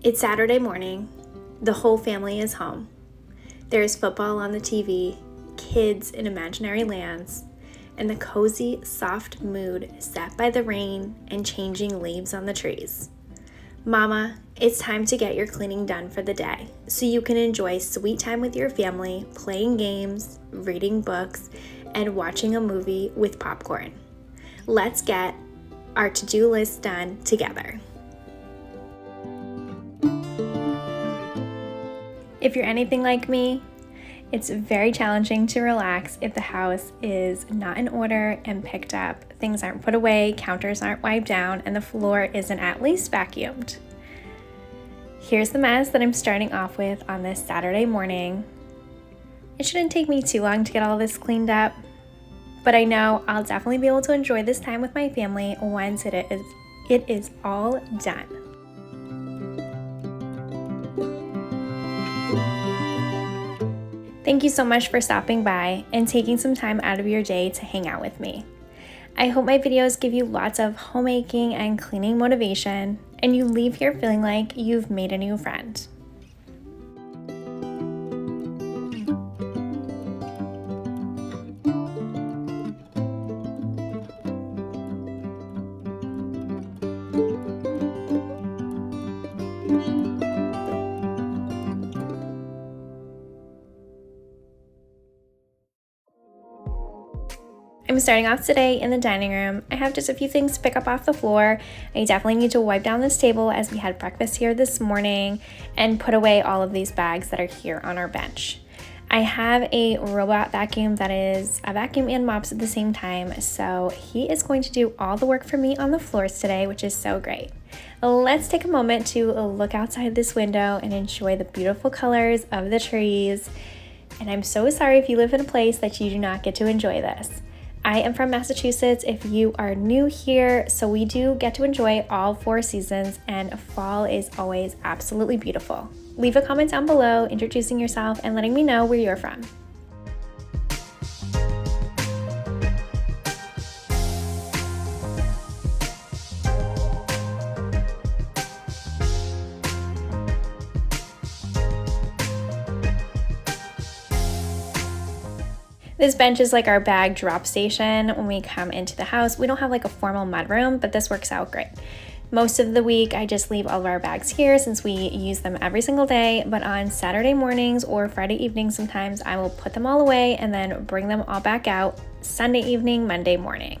It's Saturday morning. The whole family is home. There's football on the TV, kids in imaginary lands, and the cozy, soft mood set by the rain and changing leaves on the trees. Mama, it's time to get your cleaning done for the day so you can enjoy sweet time with your family, playing games, reading books, and watching a movie with popcorn. Let's get our to-do list done together. If you're anything like me, it's very challenging to relax if the house is not in order and picked up, things aren't put away, counters aren't wiped down, and the floor isn't at least vacuumed. Here's the mess that I'm starting off with on this Saturday morning. It shouldn't take me too long to get all this cleaned up, but I know I'll definitely be able to enjoy this time with my family once it is all done. Thank you so much for stopping by and taking some time out of your day to hang out with me. I hope my videos give you lots of homemaking and cleaning motivation, and you leave here feeling like you've made a new friend. I'm starting off today in the dining room. I have just a few things to pick up off the floor. I definitely need to wipe down this table as we had breakfast here this morning and put away all of these bags that are here on our bench. I have a robot vacuum that is a vacuum and mops at the same time, so he is going to do all the work for me on the floors today, which is so great. Let's take a moment to look outside this window and enjoy the beautiful colors of the trees. And I'm so sorry if you live in a place that you do not get to enjoy this. I am from Massachusetts if you are new here, so we do get to enjoy all 4 seasons, and fall is always absolutely beautiful. Leave a comment down below introducing yourself and letting me know where you're from. This bench is like our bag drop station when we come into the house. We don't have like a formal mudroom, but this works out great. Most of the week, I just leave all of our bags here since we use them every single day, but on Saturday mornings or Friday evenings, sometimes I will put them all away and then bring them all back out Sunday evening, Monday morning.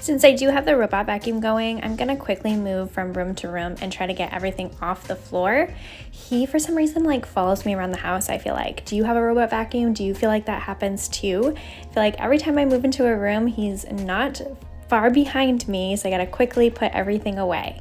Since I do have the robot vacuum going, I'm gonna quickly move from room to room and try to get everything off the floor. He, for some reason, like follows me around the house, I feel like. Do you have a robot vacuum? Do you feel like that happens too? I feel like every time I move into a room, he's not far behind me, so I gotta quickly put everything away.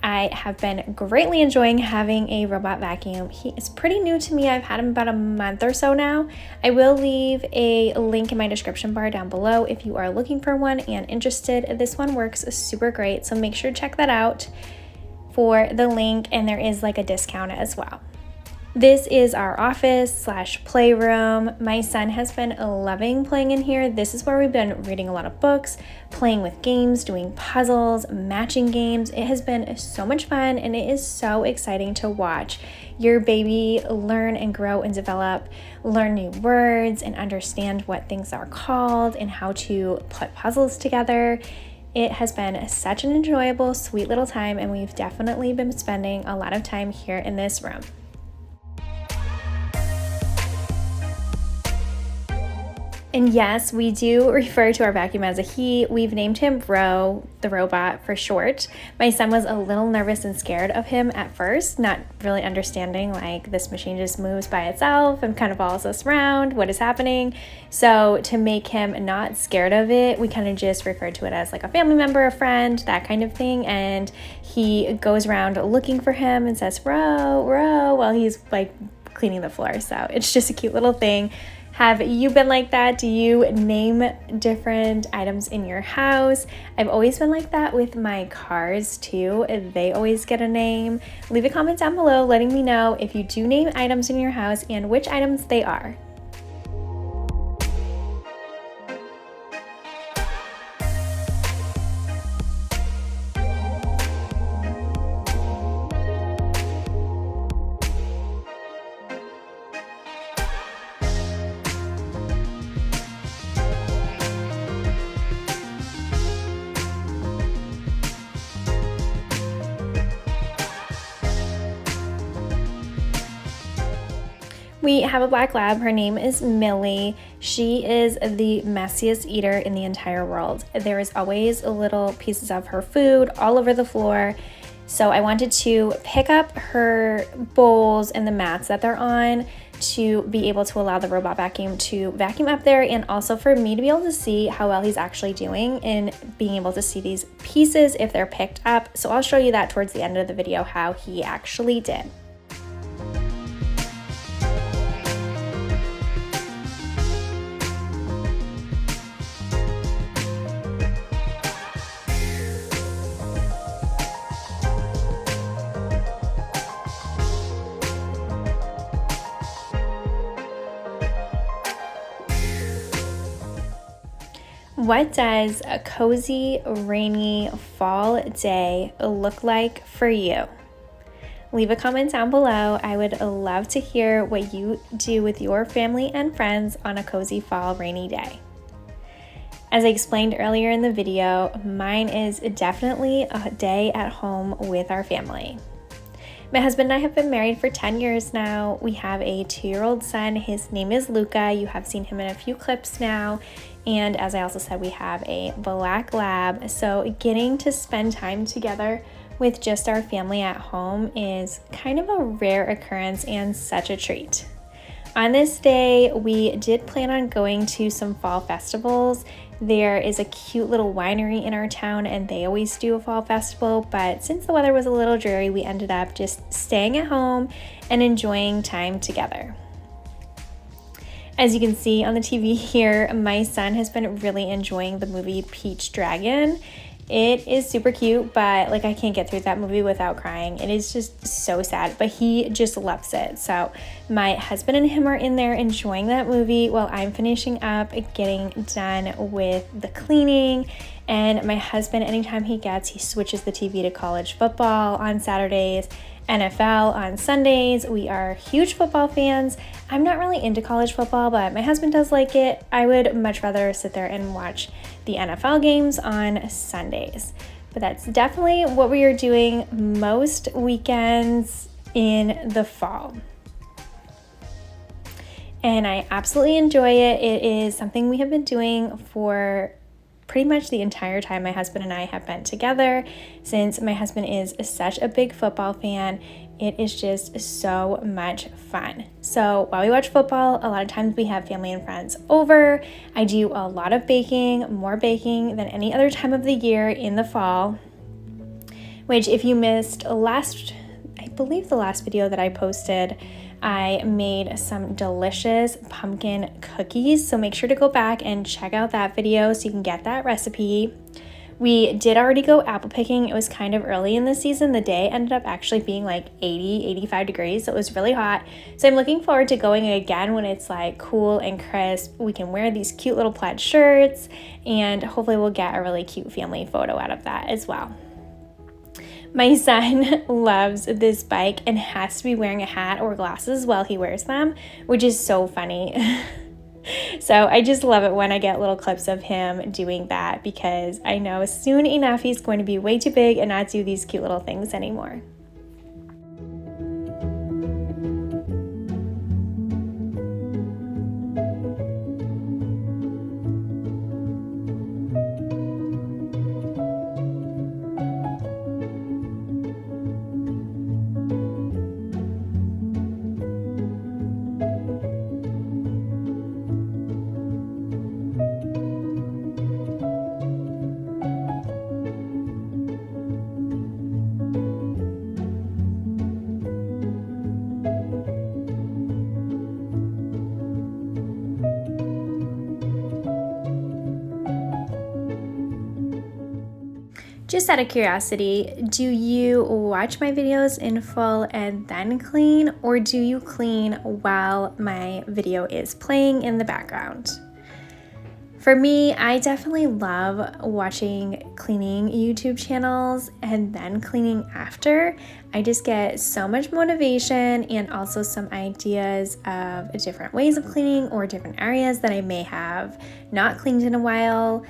I have been greatly enjoying having a robot vacuum. He is pretty new to me. I've had him about a month or so now. I will leave a link in my description bar down below if you are looking for one and interested. This one works super great, so make sure to check that out for the link, and there is like a discount as well. This is our office / playroom. My son has been loving playing in here. This is where we've been reading a lot of books, playing with games, doing puzzles, matching games. It has been so much fun, and it is so exciting to watch your baby learn and grow and develop, learn new words and understand what things are called and how to put puzzles together. It has been such an enjoyable, sweet little time, and we've definitely been spending a lot of time here in this room. And yes, we do refer to our vacuum as a he. We've named him Bro, the robot, for short. My son was a little nervous and scared of him at first, not really understanding like this machine just moves by itself and kind of follows us around. What is happening? So to make him not scared of it, we kind of just refer to it as like a family member, a friend, that kind of thing. And he goes around looking for him and says, Ro, Ro, while he's like cleaning the floor. So it's just a cute little thing. Have you been like that? Do you name different items in your house? I've always been like that with my cars too. They always get a name. Leave a comment down below letting me know if you do name items in your house and which items they are. We have a black lab. Her name is Millie. She is the messiest eater in the entire world. There is always little pieces of her food all over the floor. So I wanted to pick up her bowls and the mats that they're on to be able to allow the robot vacuum to vacuum up there, and also for me to be able to see how well he's actually doing in being able to see these pieces if they're picked up. So I'll show you that towards the end of the video, how he actually did. What does a cozy, rainy fall day look like for you? Leave a comment down below. I would love to hear what you do with your family and friends on a cozy fall rainy day. As I explained earlier in the video, mine is definitely a day at home with our family. My husband and I have been married for 10 years now. We have a 2-year-old son. His name is Luca. You have seen him in a few clips now. And as I also said, we have a black lab. So getting to spend time together with just our family at home is kind of a rare occurrence and such a treat. On this day, we did plan on going to some fall festivals. There is a cute little winery in our town and they always do a fall festival, but since the weather was a little dreary, we ended up just staying at home and enjoying time together. As you can see on the TV here, my son has been really enjoying the movie Peach Dragon. It is super cute, but like I can't get through that movie without crying. It is just so sad, but he just loves it. So my husband and him are in there enjoying that movie while I'm finishing up getting done with the cleaning. And my husband, anytime he switches the TV to college football on Saturdays, NFL on Sundays. We are huge football fans. I'm not really into college football, but my husband does like it. I would much rather sit there and watch the NFL games on Sundays. But that's definitely what we are doing most weekends in the fall. And I absolutely enjoy it. It is something we have been doing for pretty much the entire time my husband and I have been together. Since my husband is such a big football fan, it is just so much fun. So while we watch football, a lot of times we have family and friends over. I do a lot of baking, more baking than any other time of the year in the fall, which if you missed I believe the last video that I posted, I made some delicious pumpkin cookies. So make sure to go back and check out that video so you can get that recipe. We did already go apple picking. It was kind of early in the season. The day ended up actually being like 85 degrees. So it was really hot. So I'm looking forward to going again when it's like cool and crisp. We can wear these cute little plaid shirts and hopefully we'll get a really cute family photo out of that as well. My son loves this bike and has to be wearing a hat or glasses while he wears them, which is so funny. So I just love it when I get little clips of him doing that because I know soon enough he's going to be way too big and not do these cute little things anymore. Just out of curiosity, do you watch my videos in full and then clean, or do you clean while my video is playing in the background? For me, I definitely love watching cleaning YouTube channels and then cleaning after. I just get so much motivation and also some ideas of different ways of cleaning or different areas that I may have not cleaned in a while.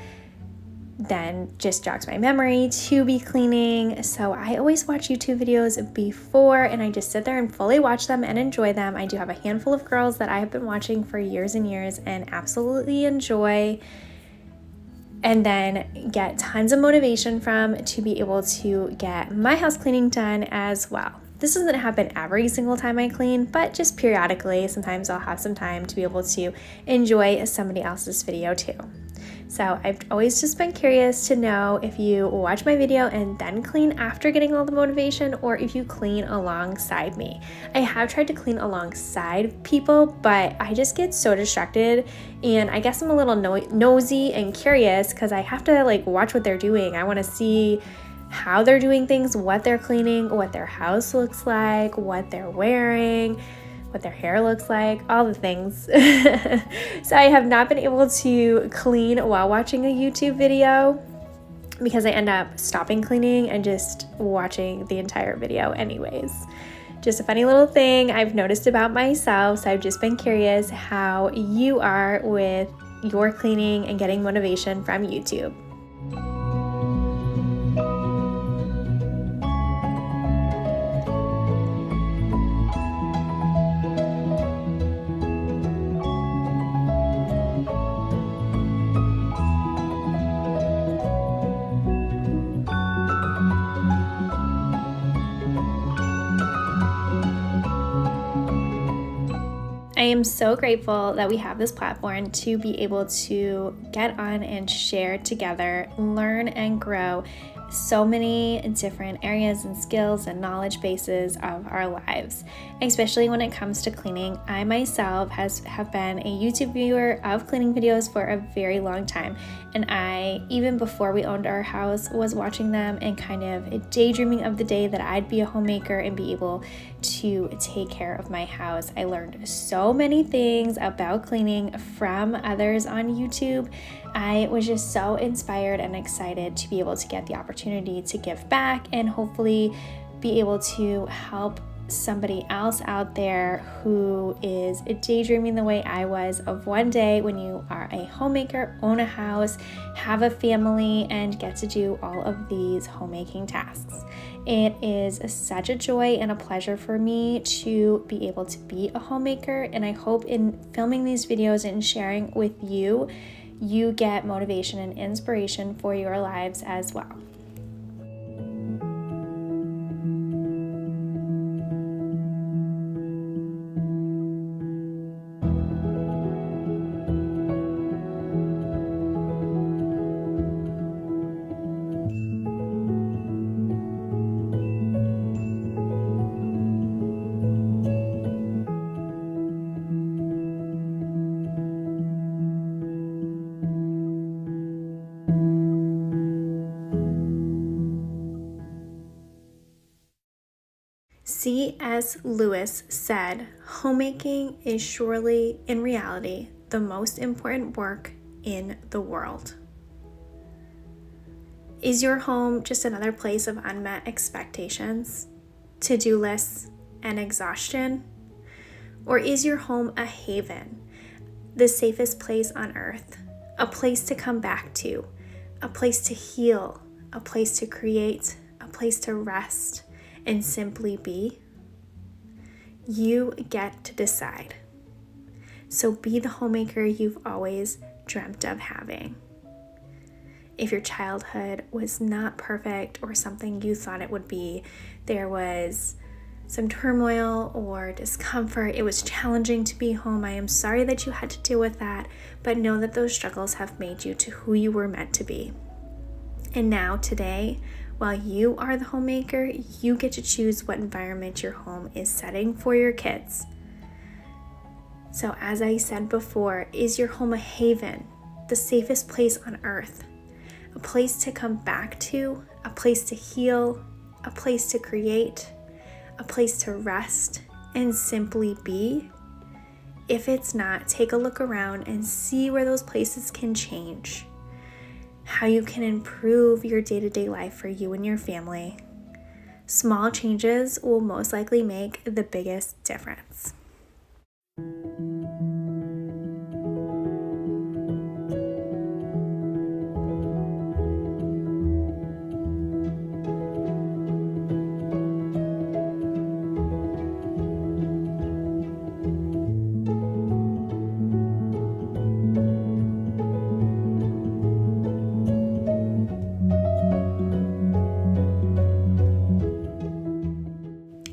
Then just jogs my memory to be cleaning. So I always watch YouTube videos before, and I just sit there and fully watch them and enjoy them. I do have a handful of girls that I have been watching for years and years and absolutely enjoy, and then get tons of motivation from to be able to get my house cleaning done as well. This doesn't happen every single time I clean, but just periodically. Sometimes I'll have some time to be able to enjoy somebody else's video too. So I've always just been curious to know if you watch my video and then clean after getting all the motivation, or if you clean alongside me. I have tried to clean alongside people, but I just get so distracted, and I guess I'm a little nosy and curious because I have to watch what they're doing. I want to see how they're doing things, what they're cleaning, what their house looks like, what they're wearing, what their hair looks like, all the things. So I have not been able to clean while watching a YouTube video because I end up stopping cleaning and just watching the entire video anyways. Just a funny little thing I've noticed about myself. So I've just been curious how you are with your cleaning and getting motivation from YouTube. I am so grateful that we have this platform to be able to get on and share together, learn and grow so many different areas and skills and knowledge bases of our lives, especially when it comes to cleaning. I myself have been a YouTube viewer of cleaning videos for a very long time, and I, even before we owned our house, was watching them and kind of daydreaming of the day that I'd be a homemaker and be able to take care of my house. I learned so many things about cleaning from others on YouTube. I was just so inspired and excited to be able to get the opportunity to give back and hopefully be able to help somebody else out there who is daydreaming the way I was of one day when you are a homemaker, own a house, have a family, and get to do all of these homemaking tasks. It is such a joy and a pleasure for me to be able to be a homemaker, and I hope in filming these videos and sharing with you, you get motivation and inspiration for your lives as well. C.S. Lewis said, "Homemaking is surely, in reality, the most important work in the world." Is your home just another place of unmet expectations, to-do lists, and exhaustion? Or is your home a haven, the safest place on earth, a place to come back to, a place to heal, a place to create, a place to rest, and simply be? You get to decide. So be the homemaker you've always dreamt of having. If your childhood was not perfect or something you thought it would be, there was some turmoil or discomfort, it was challenging to be home, I am sorry that you had to deal with that, but know that those struggles have made you to who you were meant to be. And now, today, while you are the homemaker, you get to choose what environment your home is setting for your kids. So as I said before, is your home a haven, the safest place on earth, a place to come back to, a place to heal, a place to create, a place to rest and simply be? If it's not, take a look around and see where those places can change, how you can improve your day-to-day life for you and your family. Small changes will most likely make the biggest difference.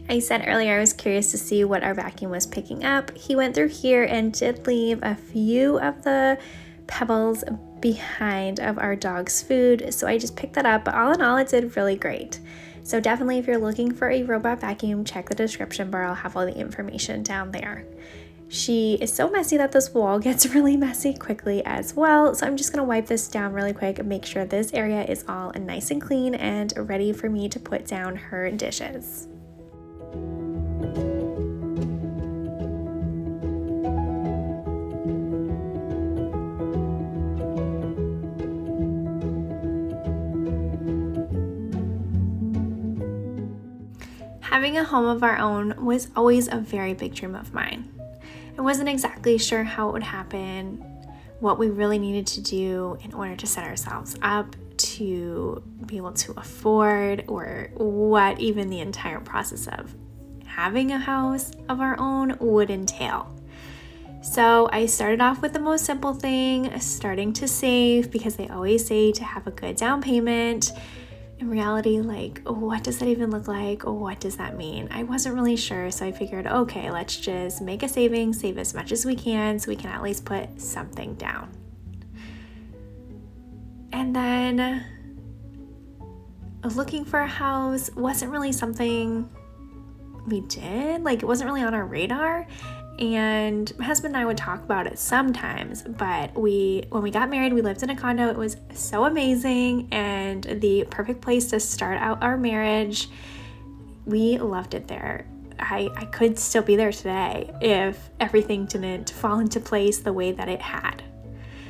I said earlier I was curious to see what our vacuum was picking up. He went through here and did leave a few of the pebbles behind of our dog's food, so I just picked that up, but all in all it did really great. So definitely if you're looking for a robot vacuum, check the description bar. I'll have all the information down there. She is so messy that this wall gets really messy quickly as well, so I'm just going to wipe this down really quick and make sure this area is all nice and clean and ready for me to put down her dishes. Having a home of our own was always a very big dream of mine. I wasn't exactly sure how it would happen, what we really needed to do in order to set ourselves up to be able to afford, or what even the entire process of having a house of our own would entail. So I started off with the most simple thing, starting to save, because they always say to have a good down payment. In reality, like, what does that even look like? What does that mean? I wasn't really sure, so I figured, okay, let's just make a savings, save as much as we can so we can at least put something down. And then looking for a house wasn't really something we did. Like, it wasn't really on our radar. And my husband and I would talk about it sometimes, but when we got married, we lived in a condo. It was so amazing and the perfect place to start out our marriage. We loved it there. I could still be there today if everything didn't fall into place the way that it had.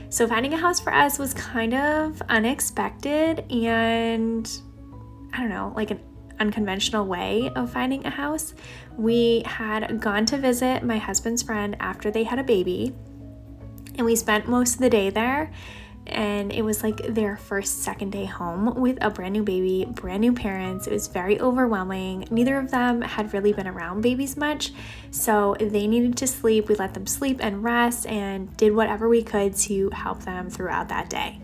So finding a house for us was kind of unexpected and, I don't know, like an unconventional way of finding a house. We had gone to visit my husband's friend after they had a baby, and we spent most of the day there, and it was like their second day home with a brand new baby, brand new parents. It was very overwhelming. Neither of them had really been around babies much, so they needed to sleep. We let them sleep and rest and did whatever we could to help them throughout that day.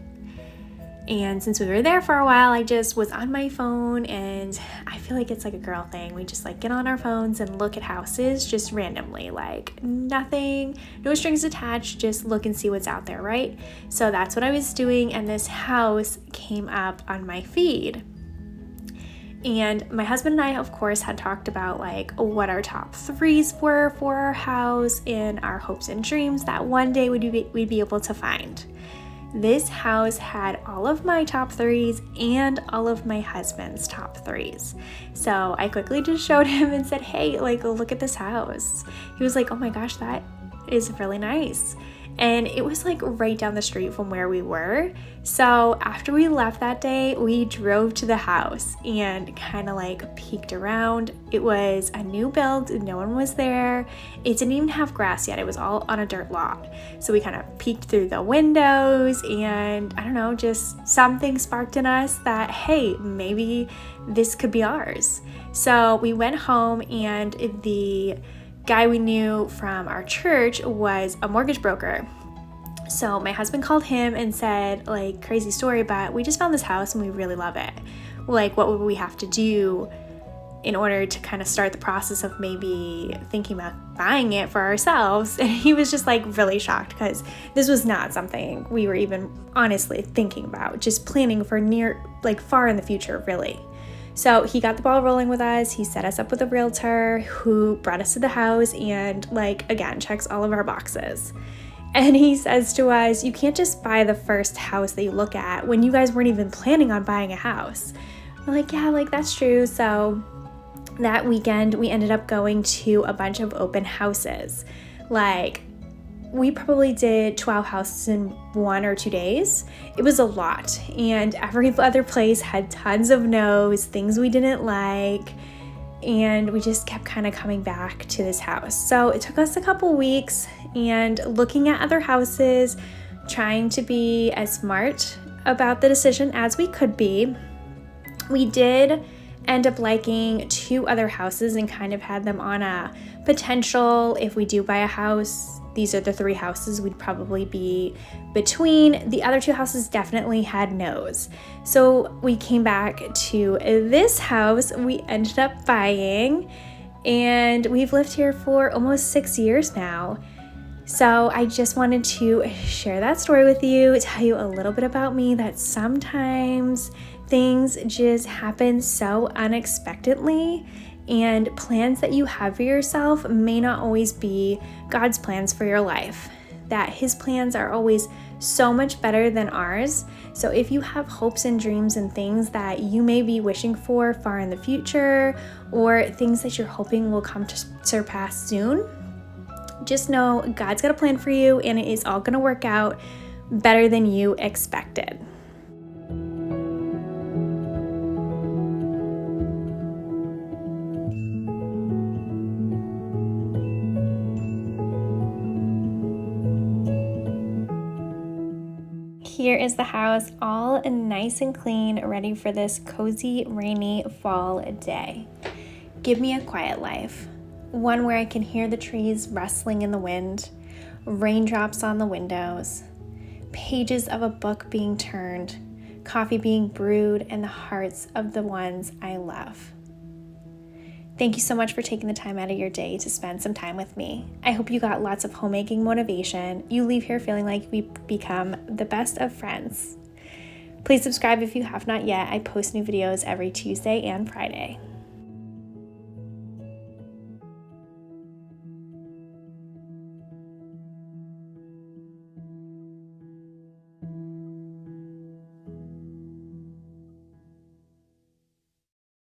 And since we were there for a while, I just was on my phone, and I feel like it's like a girl thing. We just like get on our phones and look at houses just randomly, like nothing, no strings attached, just look and see what's out there, right? So that's what I was doing, and this house came up on my feed. And my husband and I, of course, had talked about like what our top threes were for our house and our hopes and dreams that one day we'd be able to find. This house had all of my top threes and all of my husband's top threes. So I quickly just showed him and said, hey, like, look at this house. He was like, oh my gosh, that is really nice. And it was like right down the street from where we were. So after we left that day, we drove to the house and kind of like peeked around. It was a new build, no one was there. It didn't even have grass yet. It was all on a dirt lot. So we kind of peeked through the windows, and I don't know, just something sparked in us that, hey, maybe this could be ours. So we went home, and the guy we knew from our church was a mortgage broker. So my husband called him and said, like, crazy story, but we just found this house and we really love it. Like, what would we have to do in order to kind of start the process of maybe thinking about buying it for ourselves? And he was just like really shocked, because this was not something we were even honestly thinking about, just planning for far in the future, really. So he got the ball rolling with us. He set us up with a realtor who brought us to the house and, like, again, checks all of our boxes. And he says to us, you can't just buy the first house that you look at when you guys weren't even planning on buying a house. We're like, yeah, like that's true. So that weekend we ended up going to a bunch of open houses. Like we probably did 12 houses in 1 or 2 days. It was a lot. And every other place had tons of no's, things we didn't like. And we just kept kind of coming back to this house. So it took us a couple weeks and looking at other houses, trying to be as smart about the decision as we could be. We did end up liking 2 other houses and kind of had them on a potential, if we do buy a house, these are the 3 houses we'd probably be between. The other 2 houses definitely had no's. So we came back to this house we ended up buying, and we've lived here for almost 6 years now. So I just wanted to share that story with you, tell you a little bit about me, that sometimes things just happen so unexpectedly, and plans that you have for yourself may not always be God's plans for your life. That His plans are always so much better than ours. So if you have hopes and dreams and things that you may be wishing for far in the future, or things that you're hoping will come to surpass soon, just know God's got a plan for you, and it is all going to work out better than you expected. Here is the house, all nice and clean, ready for this cozy, rainy fall day. Give me a quiet life. One where I can hear the trees rustling in the wind, raindrops on the windows, pages of a book being turned, coffee being brewed, and the hearts of the ones I love. Thank you so much for taking the time out of your day to spend some time with me. I hope you got lots of homemaking motivation. You leave here feeling like we've become the best of friends. Please subscribe if you have not yet. I post new videos every Tuesday and Friday.